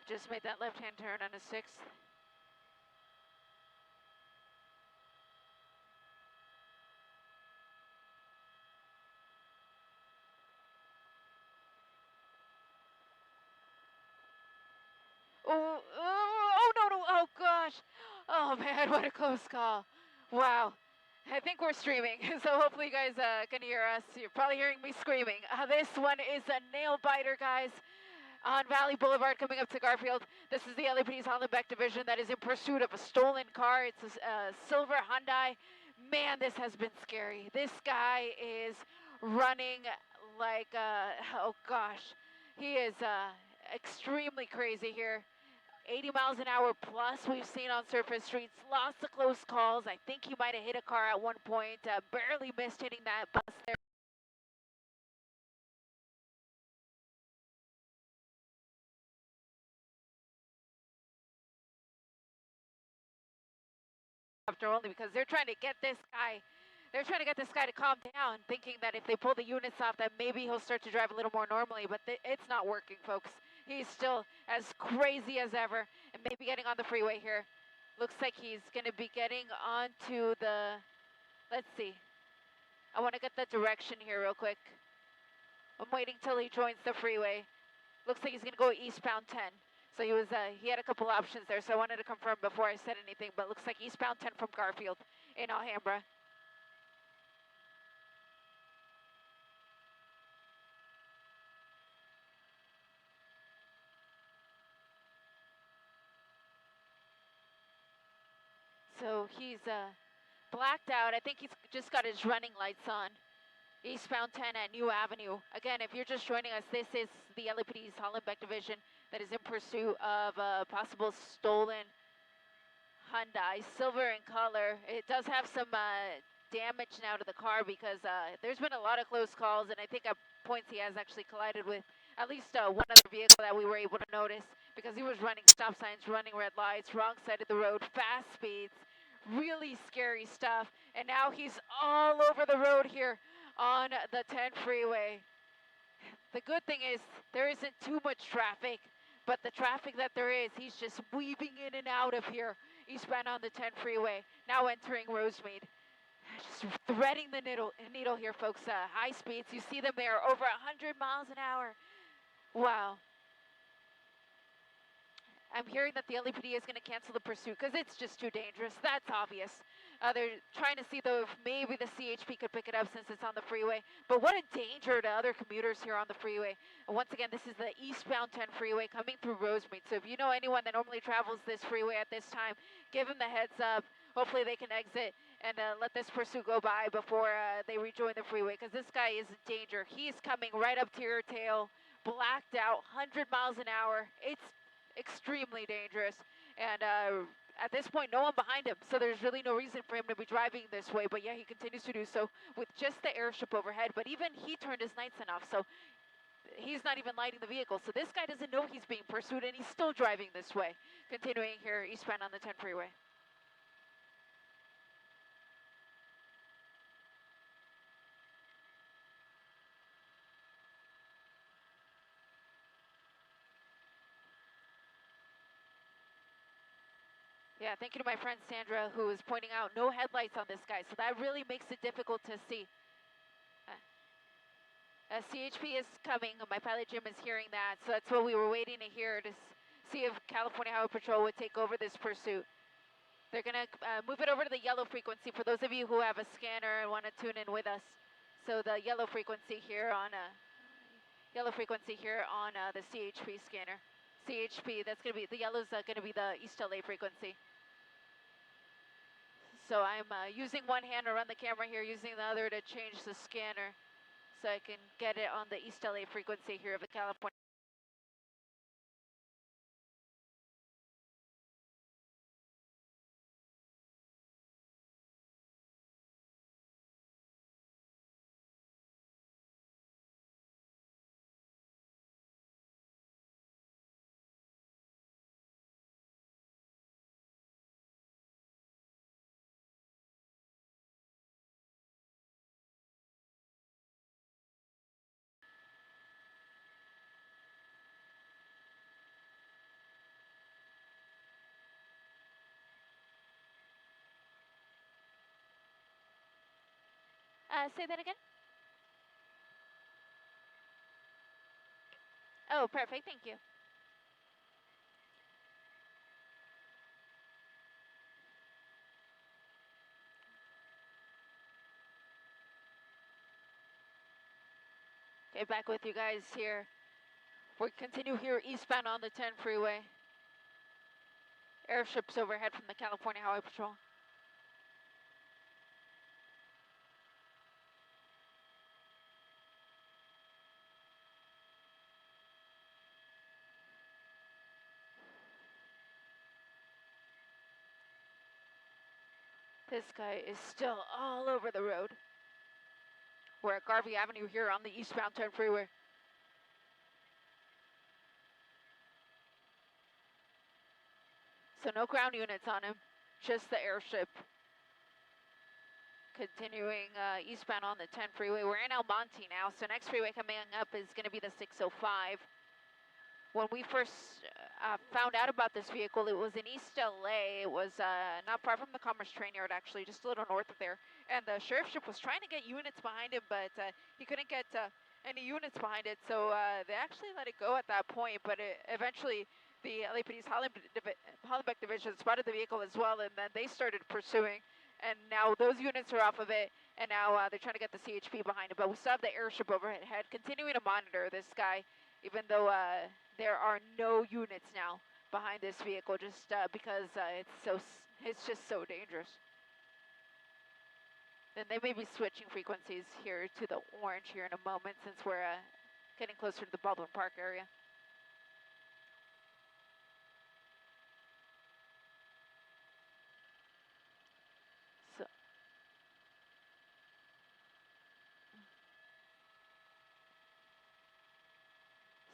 Just made that left-hand turn on a 6th. Oh, no, no, oh gosh. Oh man, what a close call. Wow. I think we're streaming, so hopefully you guys can hear us. You're probably hearing me screaming. This one is a nail biter, guys, on Valley Boulevard coming up to Garfield. This is the LAPD's Hollenbeck division that is in pursuit of a stolen car. It's a silver Hyundai. Man, this has been scary. This guy is running like, oh gosh, he is extremely crazy here. 80 miles an hour plus we've seen on surface streets. Lots of close calls. I think he might have hit a car at one point. Barely missed hitting that bus there. After only because they're trying to get this guy. They're trying to get this guy to calm down, thinking that if they pull the units off, that maybe he'll start to drive a little more normally. But it's not working, folks. He's still as crazy as ever, and maybe getting on the freeway here. Looks like he's going to be getting onto the. Let's see. I want to get the direction here real quick. I'm waiting till he joins the freeway. Looks like he's going to go eastbound 10. So he had a couple options there, so I wanted to confirm before I said anything, but looks like eastbound 10 from Garfield in Alhambra. So he's blacked out. I think he's just got his running lights on. Eastbound 10 at New Avenue. Again, if you're just joining us, this is the LAPD's Hollenbeck division that is in pursuit of a possible stolen Hyundai, silver in color. It does have some damage now to the car because there's been a lot of close calls, and I think at points he has actually collided with at least one other vehicle that we were able to notice because he was running stop signs, running red lights, wrong side of the road, fast speeds, really scary stuff. And now he's all over the road here on the 10 freeway. The good thing is there isn't too much traffic, but the traffic that there is, he's just weaving in and out of here. Eastbound on the 10 freeway, now entering Rosemead. Just threading the needle here, folks. High speeds, you see them there, over 100 miles an hour. Wow. I'm hearing that the LAPD is going to cancel the pursuit because it's just too dangerous. That's obvious. They're trying to see though if maybe the CHP could pick it up since it's on the freeway. But what a danger to other commuters here on the freeway. And once again, this is the eastbound 10 freeway coming through Rosemead. So if you know anyone that normally travels this freeway at this time, give them the heads up. Hopefully they can exit and let this pursuit go by before they rejoin the freeway because this guy is in danger. He's coming right up to your tail, blacked out, 100 miles an hour. It's extremely dangerous, and at this point no one behind him, so there's really no reason for him to be driving this way. But yeah, he continues to do so with just the airship overhead, but even he turned his nights off, so he's not even lighting the vehicle. So this guy doesn't know he's being pursued, and he's still driving this way, continuing here eastbound on the 10 freeway. Yeah, thank you to my friend Sandra, who is pointing out no headlights on this guy, so that really makes it difficult to see. CHP is coming. My pilot Jim is hearing that, so that's what we were waiting to hear to see if California Highway Patrol would take over this pursuit. They're going to move it over to the yellow frequency for those of you who have a scanner and want to tune in with us. So the yellow frequency here on the CHP scanner. CHP, that's going to be, the yellow's going to be the East LA frequency. So I'm using one hand to run the camera here, using the other to change the scanner so I can get it on the East LA frequency here of the California. Say that again? Oh, perfect. Thank you. Okay, back with you guys here. We continue here eastbound on the 10 freeway. Airships overhead from the California Highway Patrol. This guy is still all over the road. We're at Garvey Avenue here on the eastbound 10 freeway. So no ground units on him, just the airship. Continuing eastbound on the 10 freeway. We're in El Monte now, so next freeway coming up is going to be the 605. When we first found out about this vehicle, it was in East LA. It was not far from the Commerce Train Yard, actually, just a little north of there. And the sheriffship was trying to get units behind him, but he couldn't get any units behind it, so they actually let it go at that point. But eventually, the LAPD's Hollenbeck division spotted the vehicle as well, and then they started pursuing. And now those units are off of it, and now they're trying to get the CHP behind it. But we still have the airship overhead, continuing to monitor this guy, even though there are no units now behind this vehicle, just because it's just so dangerous. Then they may be switching frequencies here to the orange here in a moment, since we're getting closer to the Baldwin Park area.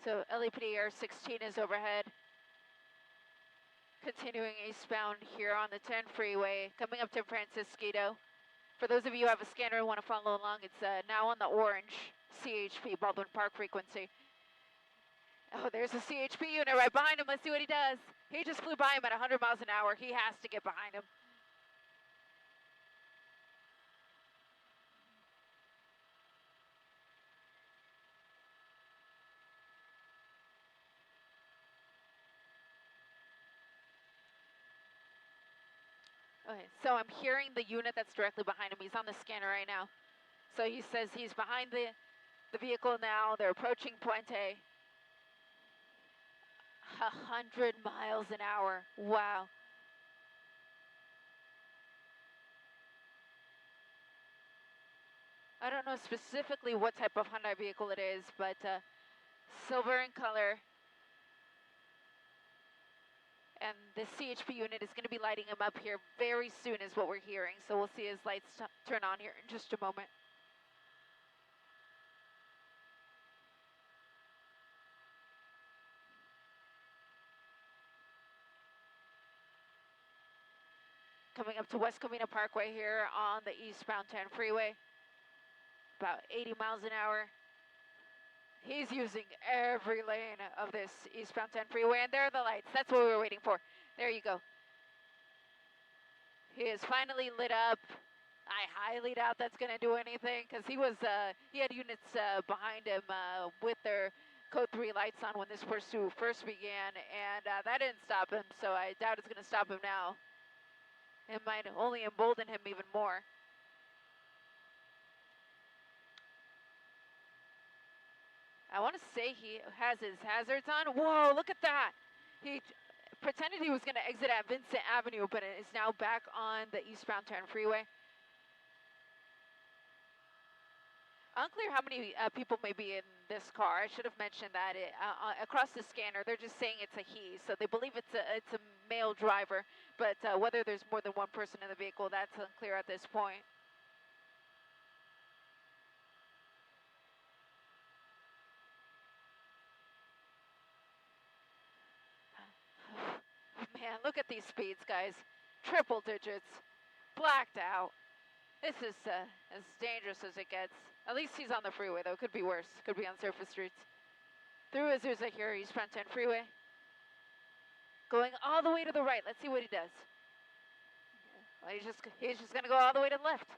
So LAPD Air 16 is overhead. Continuing eastbound here on the 10 freeway, coming up to Francisquito. For those of you who have a scanner and want to follow along, it's now on the orange CHP, Baldwin Park frequency. Oh, there's a CHP unit right behind him. Let's see what he does. He just flew by him at 100 miles an hour. He has to get behind him. Okay, so I'm hearing the unit that's directly behind him. He's on the scanner right now. So he says he's behind the vehicle now. They're approaching Puente. 100 miles an hour. Wow. I don't know specifically what type of Hyundai vehicle it is, but silver in color. And the CHP unit is going to be lighting him up here very soon is what we're hearing. So we'll see his lights turn on here in just a moment. Coming up to West Covina Parkway here on the eastbound 10 freeway. About 80 miles an hour. He's using every lane of this eastbound 10 freeway, and there are the lights. That's what we were waiting for. There you go. He is finally lit up. I highly doubt that's going to do anything, because he had units behind him with their code 3 lights on when this pursuit first began, and that didn't stop him, so I doubt it's going to stop him now. It might only embolden him even more. I want to say he has his hazards on. Whoa, look at that. He pretended he was going to exit at Vincent Avenue, but it is now back on the eastbound 10 freeway. Unclear how many people may be in this car. I should have mentioned that. Across the scanner, they're just saying it's a he, so they believe it's a male driver, but whether there's more than one person in the vehicle, that's unclear at this point. Man, look at these speeds, guys. Triple digits, blacked out. This is as dangerous as it gets. At least he's on the freeway, though. Could be worse. Could be on surface streets. Through Azusa here, eastbound 10 freeway. Going all the way to the right. Let's see what he does. Well, he's just going to go all the way to the left.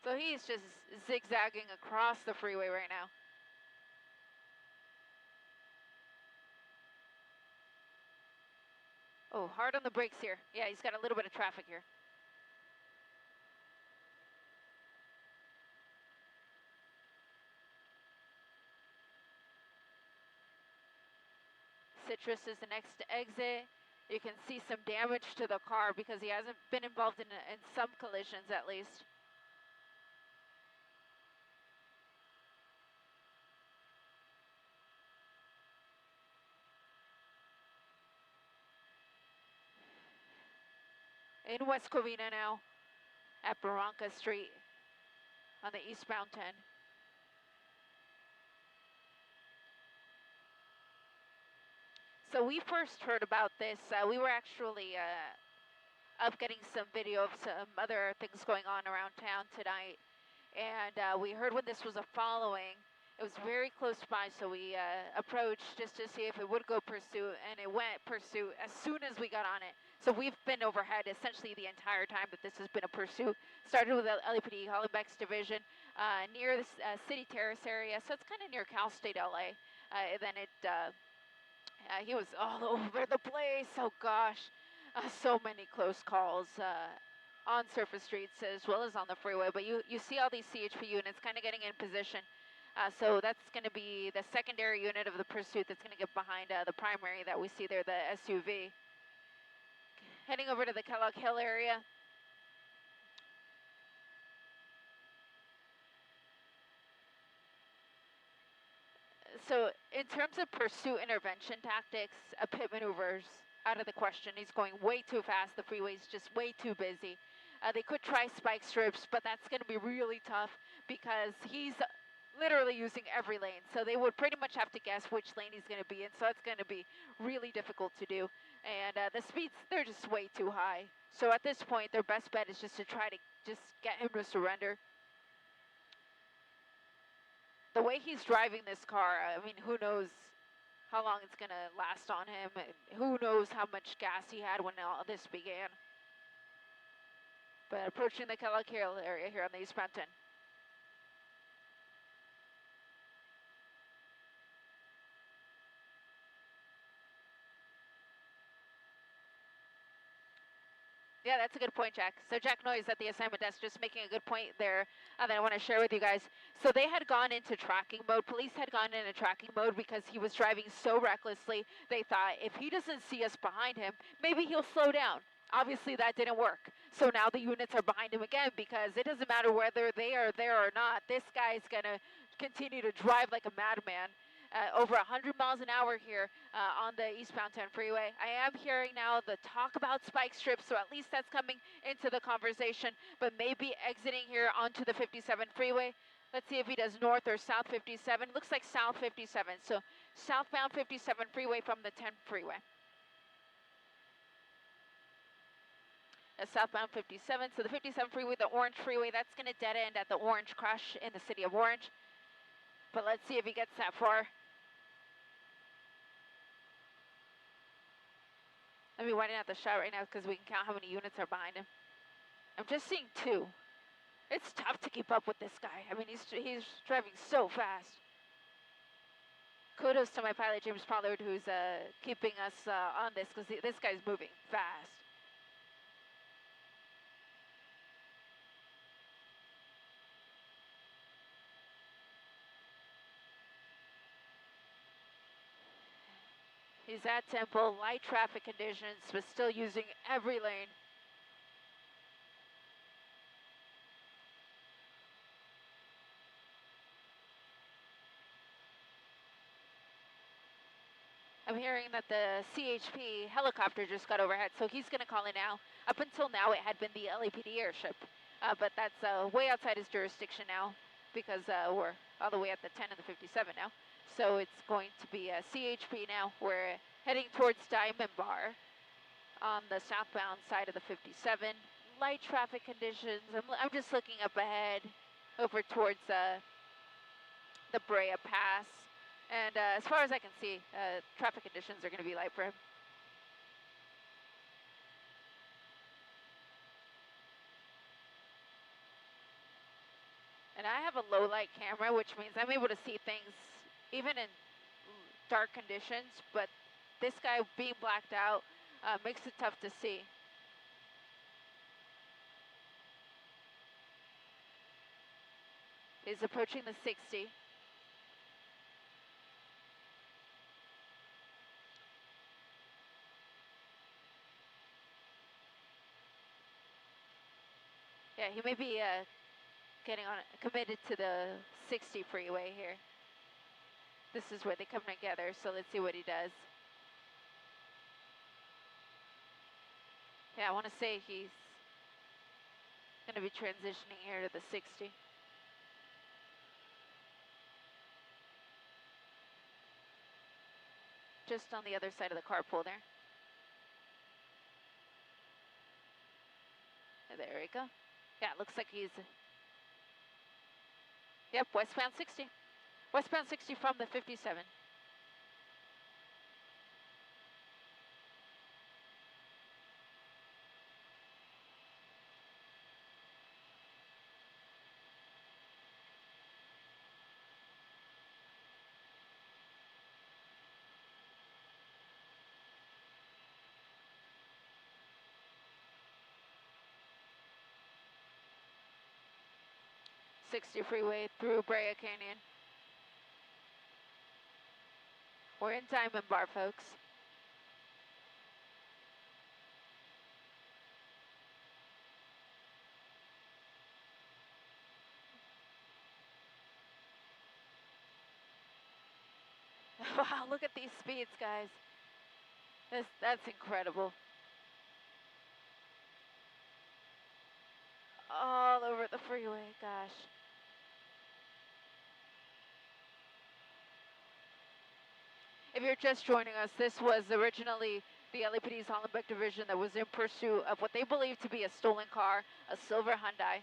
So he's just zigzagging across the freeway right now. Oh, hard on the brakes here. Yeah, he's got a little bit of traffic here. Citrus is the next exit. You can see some damage to the car because he hasn't been involved in some collisions at least. In West Covina now, at Barranca Street on the eastbound 10. So we first heard about this. We were actually up getting some video of some other things going on around town tonight. And we heard when this was a following. It was very close by, so we approached just to see if it would go pursuit, and it went pursuit as soon as we got on it. So we've been overhead essentially the entire time that this has been a pursuit. Started with the LAPD Hollenbeck's division near the City Terrace area, so it's kind of near Cal State LA. Then he was all over the place. Oh gosh, so many close calls on surface streets as well as on the freeway. But you see all these CHP units kind of getting in position. So that's going to be the secondary unit of the pursuit that's going to get behind the primary that we see there, the SUV. Heading over to the Kellogg Hill area. So in terms of pursuit intervention tactics, a pit maneuver's out of the question. He's going way too fast. The freeway's just way too busy. They could try spike strips, but that's going to be really tough because he's literally using every lane. So they would pretty much have to guess which lane he's going to be in. So it's going to be really difficult to do. And the speeds, they're just way too high. So at this point, their best bet is just to try to just get him to surrender. The way he's driving this car, I mean, who knows how long it's going to last on him. Who knows how much gas he had when all this began. But approaching the Kellogg Hill area here on the eastbound 10. Yeah, that's a good point, Jack. So Jack Noyes at the assignment desk just making a good point there that I want to share with you guys. So they had gone into tracking mode. Police had gone into tracking mode because he was driving so recklessly. They thought if he doesn't see us behind him, maybe he'll slow down. Obviously, that didn't work. So now the units are behind him again because it doesn't matter whether they are there or not. This guy's going to continue to drive like a madman. Over 100 miles an hour here on the eastbound 10 freeway. I am hearing now the talk about spike strips, so at least that's coming into the conversation, but maybe exiting here onto the 57 freeway. Let's see if he does north or south 57. Looks like south 57, so southbound 57 freeway from the 10 freeway. Southbound 57, so the 57 freeway, the orange freeway, that's going to dead end at the orange crush in the city of Orange. But let's see if he gets that far. Let me widen out the shot right now because we can count how many units are behind him. I'm just seeing 2. It's tough to keep up with this guy. I mean, he's driving so fast. Kudos to my pilot, James Pollard, who's keeping us on this because this guy's moving fast. He's at tempo, light traffic conditions, but still using every lane. I'm hearing that the CHP helicopter just got overhead, so he's going to call in now. Up until now, it had been the LAPD airship, but that's way outside his jurisdiction now because we're all the way at the 10 and the 57 now. So it's going to be a CHP now. We're heading towards Diamond Bar on the southbound side of the 57. Light traffic conditions. I'm just looking up ahead over towards the Brea Pass. And as far as I can see, traffic conditions are going to be light for him. I have a low light camera, which means I'm able to see things even in dark conditions, but this guy being blacked out makes it tough to see. He's approaching the 60. Yeah, he may be getting on committed to the 60 freeway here. This is where they come together, so let's see what he does. Yeah, I want to say he's going to be transitioning here to the 60. Just on the other side of the carpool there. There we go. Yeah, looks like he's... Yep, westbound 60. Westbound 60 from the 57. '60 freeway through Brea Canyon. We're in Diamond Bar, folks. Wow, look at these speeds, guys. That's incredible. All over the freeway, gosh. If you're just joining us, this was originally the LAPD's Hollenbeck division that was in pursuit of what they believed to be a stolen car, a silver Hyundai.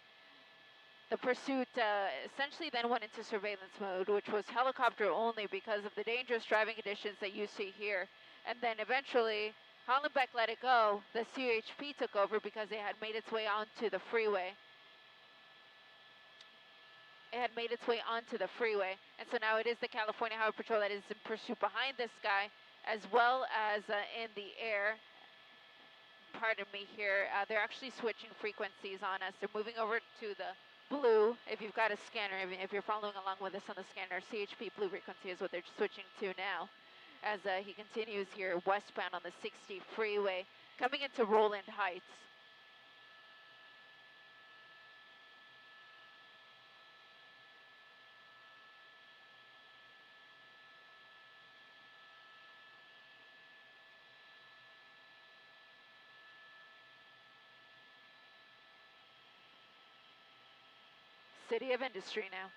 The pursuit essentially then went into surveillance mode, which was helicopter only because of the dangerous driving conditions that you see here. And then eventually, Hollenbeck let it go. The CHP took over because it had made its way onto the freeway. It had made its way onto the freeway. And so now it is the California Highway Patrol that is in pursuit behind this guy, as well as in the air. Pardon me here. They're actually switching frequencies on us. They're moving over to the blue. If you've got a scanner, if you're following along with us on the scanner, CHP blue frequency is what they're switching to now. As he continues here westbound on the 60 freeway, coming into Roland Heights. City of Industry now.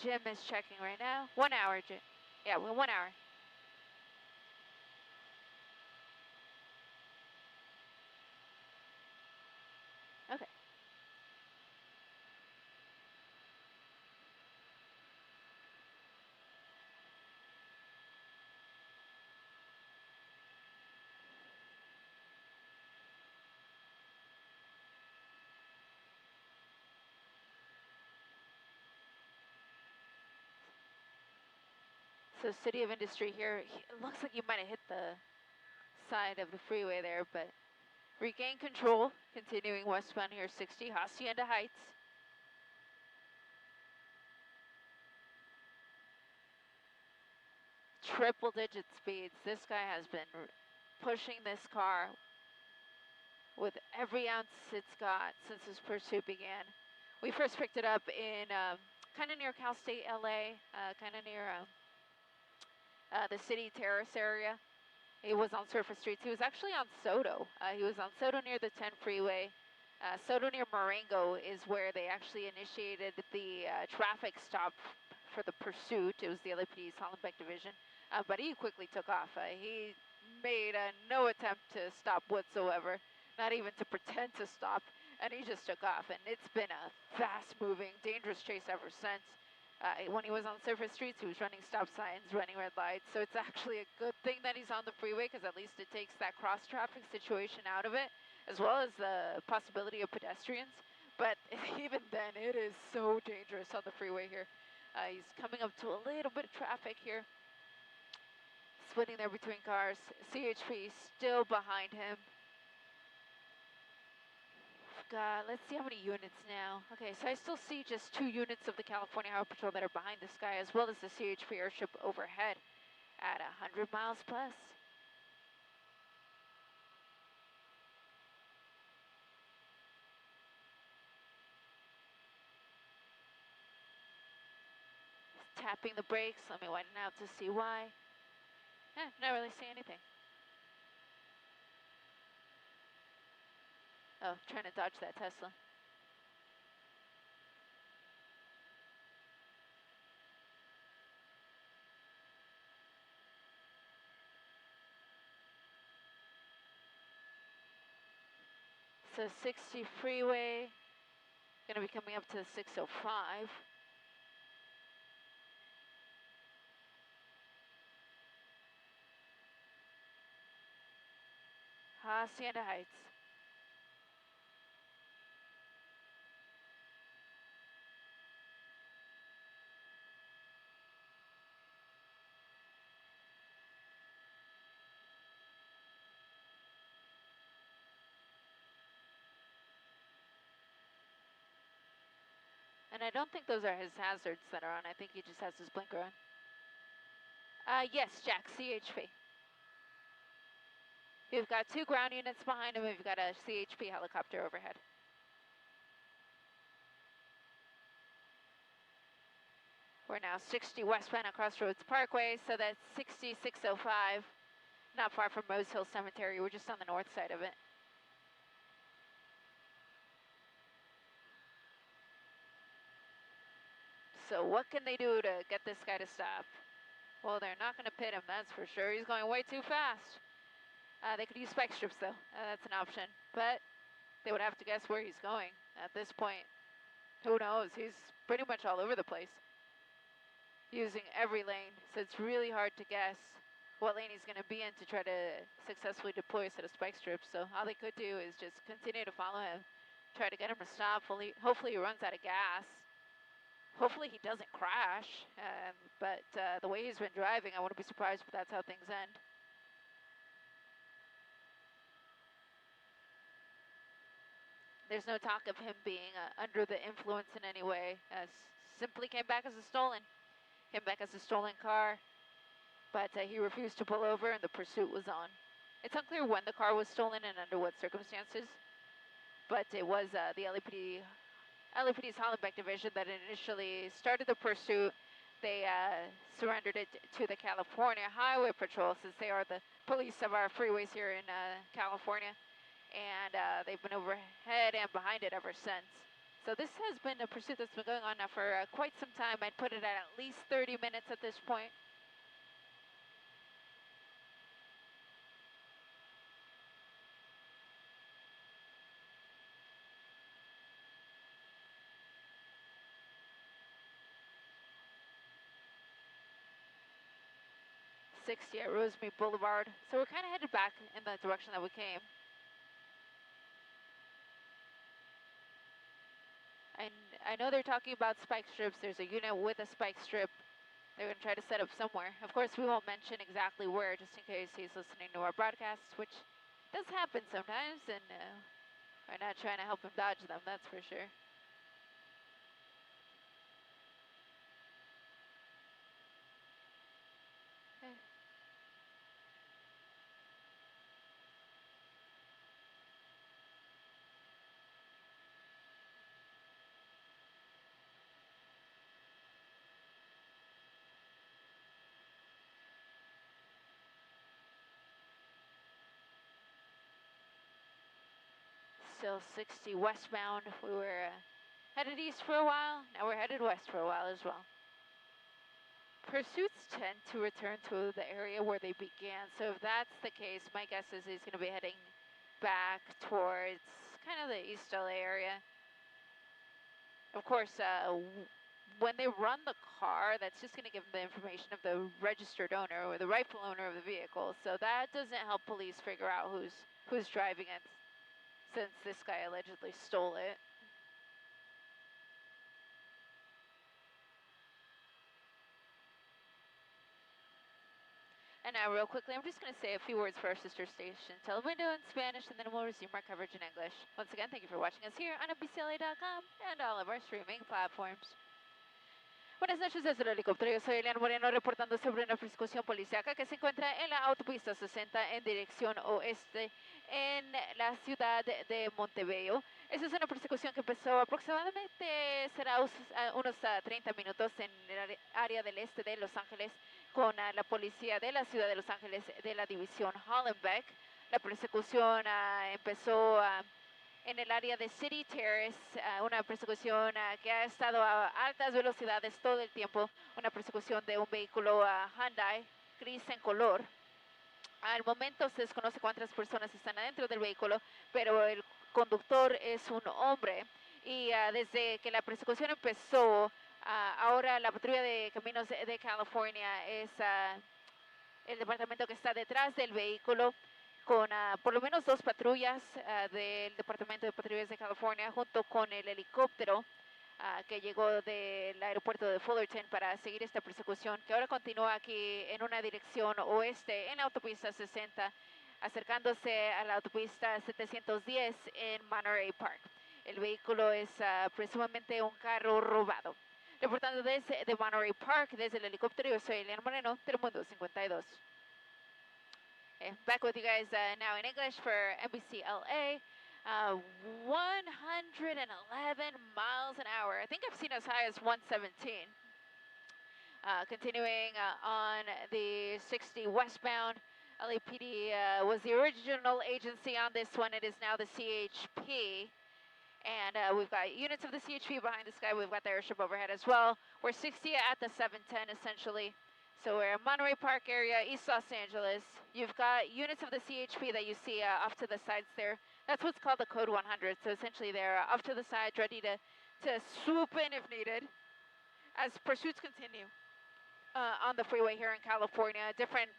Jim is checking right now. 1 hour, Jim. Yeah, 1 hour. Okay. So City of Industry here, it looks like you might have hit the side of the freeway there, but regain control, continuing westbound here, 60, Hacienda Heights. Triple digit speeds. This guy has been pushing this car with every ounce it's got since this pursuit began. We first picked it up in kind of near Cal State LA, kind of near the City Terrace area. He was on surface streets. He was actually on Soto. He was on Soto near the 10 freeway. Soto near Marengo is where they actually initiated the traffic stop for the pursuit. It was the LAPD's Hollenbeck division. But he quickly took off. He made no attempt to stop whatsoever, not even to pretend to stop, and he just took off. And it's been a fast-moving, dangerous chase ever since. When he was on surface streets, he was running stop signs, running red lights. So it's actually a good thing that he's on the freeway, because at least it takes that cross-traffic situation out of it, as well as the possibility of pedestrians. But even then, it is so dangerous on the freeway here. He's coming up to a little bit of traffic here. Splitting there between cars. CHP still behind him. Let's see how many units now. Okay, so I still see just 2 units of the California Highway Patrol that are behind this guy, as well as the CHP airship overhead at 100 miles plus. Tapping the brakes. Let me widen out to see why. Not really see anything. Oh, trying to dodge that Tesla. So 60 freeway, gonna be coming up to 605. Hacienda Heights. And I don't think those are his hazards that are on. I think he just has his blinker on. Yes, Jack, CHP. We've got 2 ground units behind him. We've got a CHP helicopter overhead. We're now 60 westbound at Crossroads Parkway, so that's 6605. Not far from Rose Hill Cemetery. We're just on the north side of it. So what can they do to get this guy to stop? Well, they're not going to pit him, that's for sure. He's going way too fast. They could use spike strips, though. That's an option. But they would have to guess where he's going at this point. Who knows? He's pretty much all over the place, using every lane. So it's really hard to guess what lane he's going to be in to try to successfully deploy a set of spike strips. So all they could do is just continue to follow him, try to get him to stop. Hopefully he runs out of gas. Hopefully he doesn't crash. But the way he's been driving, I wouldn't be surprised if that's how things end. There's no talk of him being under the influence in any way. Simply came back as a stolen. Came back as a stolen car. But he refused to pull over and the pursuit was on. It's unclear when the car was stolen and under what circumstances. But it was the LAPD's Hollenbeck division that initially started the pursuit. They surrendered it to the California Highway Patrol, since they are the police of our freeways here in California. And they've been overhead and behind it ever since. So this has been a pursuit that's been going on now for quite some time. I'd put it at least 30 minutes at this point. .60 at Rosemead Boulevard. So we're kind of headed back in the direction that we came. And I know they're talking about spike strips. There's a unit with a spike strip they're going to try to set up somewhere. Of course, we won't mention exactly where, just in case he's listening to our broadcasts, which does happen sometimes, and we're not trying to help him dodge them, that's for sure. Okay. Still 60 westbound. We were headed east for a while. Now we're headed west for a while as well. Pursuits tend to return to the area where they began. So if that's the case, my guess is he's going to be heading back towards kind of the East LA area. Of course, when they run the car, that's just going to give them the information of the registered owner or the rightful owner of the vehicle. So that doesn't help police figure out who's driving it, since this guy allegedly stole it. And now, real quickly, I'm just going to say a few words for our sister station Telemundo in Spanish, and then we'll resume our coverage in English. Once again, thank you for watching us here on MPCLA.com and all of our streaming platforms. Buenas noches desde el helicóptero. Yo soy Elian Moreno reportando sobre una persecución policíaca que se encuentra en la autopista 60 en dirección oeste en la ciudad de Montebello. Esa es una persecución que empezó aproximadamente, será unos 30 minutos en el área del este de Los Ángeles con la policía de la ciudad de Los Ángeles de la división Hollenbeck. La persecución empezó en el área de City Terrace, una persecución que ha estado a altas velocidades todo el tiempo, una persecución de un vehículo Hyundai gris en color. Al momento se desconoce cuántas personas están adentro del vehículo, pero el conductor es un hombre y desde que la persecución empezó, ahora la patrulla de caminos de California es el departamento que está detrás del vehículo, con por lo menos 2 patrullas del Departamento de Patrullas de California, junto con el helicóptero que llegó del aeropuerto de Fullerton para seguir esta persecución, que ahora continúa aquí en una dirección oeste en la autopista 60, acercándose a la autopista 710 en Monterey Park. El vehículo es presumablemente un carro robado. Reportando desde Monterey Park, desde el helicóptero, yo soy Elian Moreno, Telemundo 52. Back with you guys now in English for NBC LA. 111 miles an hour. I think I've seen as high as 117. Continuing on the 60 westbound, LAPD was the original agency on this one. It is now the CHP. And we've got units of the CHP behind this guy. We've got the airship overhead as well. We're 60 at the 710 essentially. So we're in Monterey Park area, East Los Angeles. You've got units of the CHP that you see off to the sides there. That's what's called the Code 100. So essentially they're off to the sides, ready to swoop in if needed as pursuits continue on the freeway here in California. A different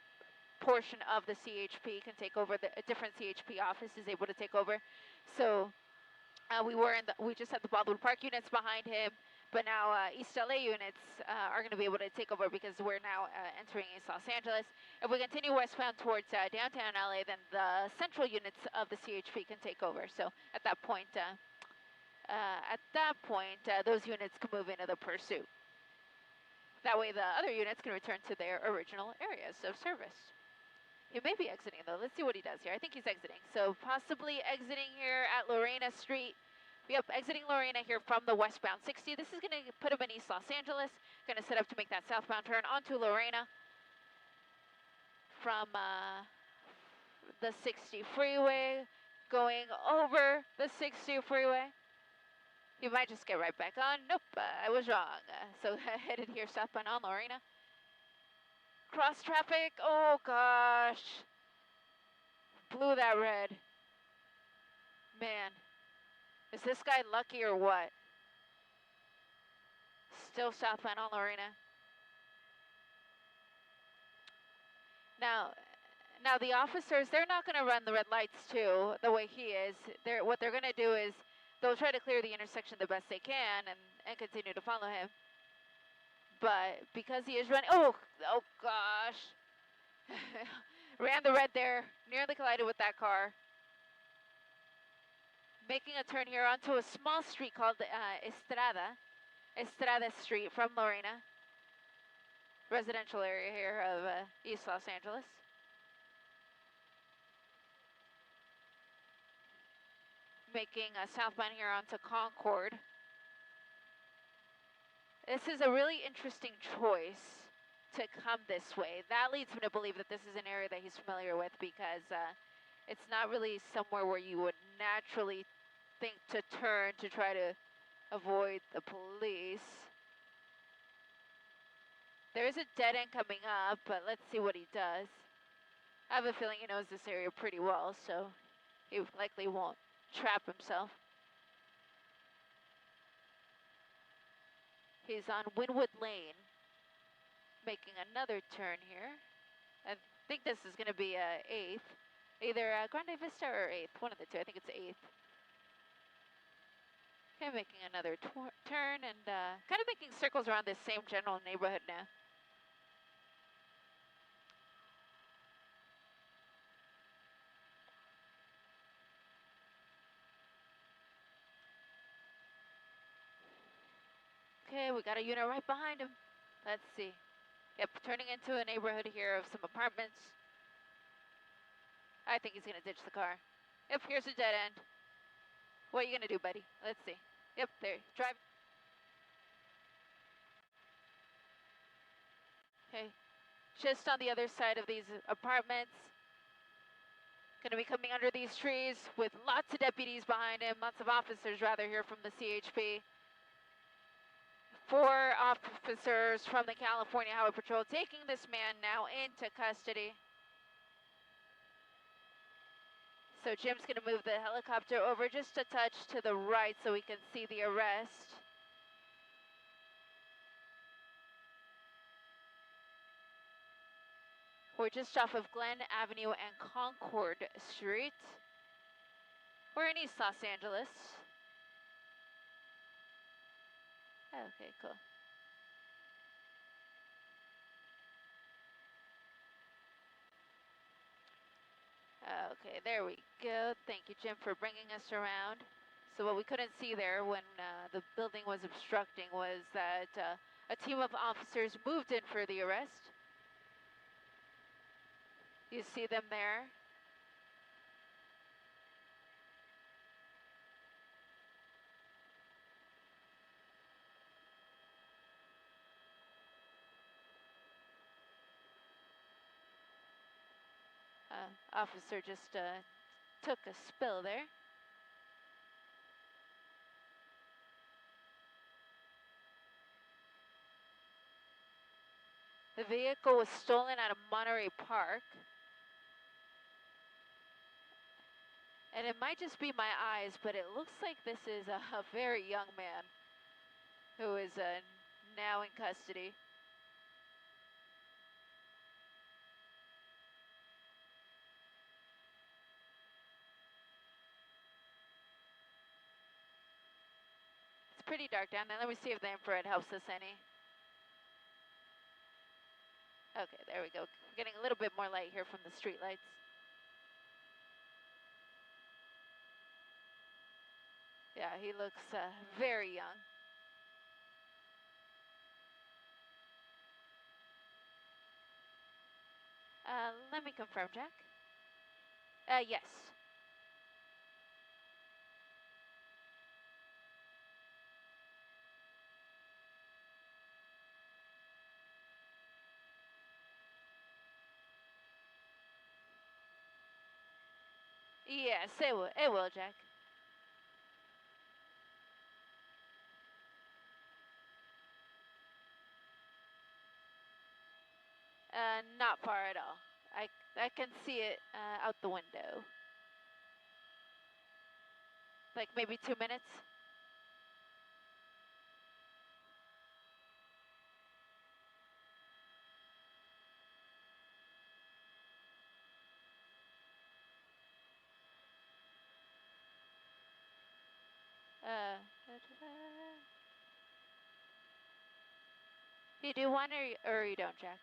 portion of the CHP can take over. A different CHP office is able to take over. So we just had the Baldwin Park units behind him. But now East LA units are going to be able to take over because we're now entering East Los Angeles. If we continue westbound towards downtown LA, then the central units of the CHP can take over. So at that point, those units can move into the pursuit. That way, the other units can return to their original areas of service. He may be exiting though. Let's see what he does here. I think he's exiting. So possibly exiting here at Lorena Street. Yep, exiting Lorena here from the westbound 60. This is going to put him in East Los Angeles. Going to set up to make that southbound turn onto Lorena from the 60 freeway, going over the 60 freeway. He might just get right back on. Nope, I was wrong. So headed here southbound on Lorena. Cross traffic. Oh gosh, blew that red. Man. Is this guy lucky or what? Still southbound on Lorena. Now the officers, they're not going to run the red lights too, the way he is. What they're going to do is they'll try to clear the intersection the best they can and continue to follow him. But because he is running, oh gosh. Ran the red there, nearly collided with that car. Making a turn here onto a small street called Estrada Street from Lorena. Residential area here of East Los Angeles. Making a southbound here onto Concord. This is a really interesting choice to come this way. That leads me to believe that this is an area that he's familiar with because it's not really somewhere where you would naturally think to turn to try to avoid the police. There is a dead end coming up, but let's see what he does. I have a feeling he knows this area pretty well, so he likely won't trap himself. He's on Winwood Lane, making another turn here. I think this is going to be 8th. Either Grande Vista or 8th, one of the two. I think it's 8th. Okay, making another turn and kind of making circles around this same general neighborhood now. Okay, we got a unit right behind him. Let's see. Yep, turning into a neighborhood here of some apartments. I think he's going to ditch the car. Yep, here's a dead end. What are you going to do, buddy? Let's see. Yep, there. Drive. Okay, just on the other side of these apartments. Going to be coming under these trees with lots of deputies behind him, lots of officers rather here from the CHP. 4 officers from the California Highway Patrol taking this man now into custody. So Jim's going to move the helicopter over just a touch to the right so we can see the arrest. We're just off of Glen Avenue and Concord Street. We're in East Los Angeles. Okay, cool. Okay, there we go. Thank you, Jim, for bringing us around. So what we couldn't see there when the building was obstructing was that a team of officers moved in for the arrest. You see them there. Officer just took a spill there. The vehicle was stolen out of Monterey Park. And it might just be my eyes, but it looks like this is a very young man who is now in custody. It's pretty dark down there. Let me see if the infrared helps us any. Okay, there we go. We're getting a little bit more light here from the street lights. Yeah, he looks very young. Let me confirm, Jack. Yes. Yes, it will. It will, Jack. Not far at all. I can see it out the window. Like maybe 2 minutes. You do one or you don't, Jack?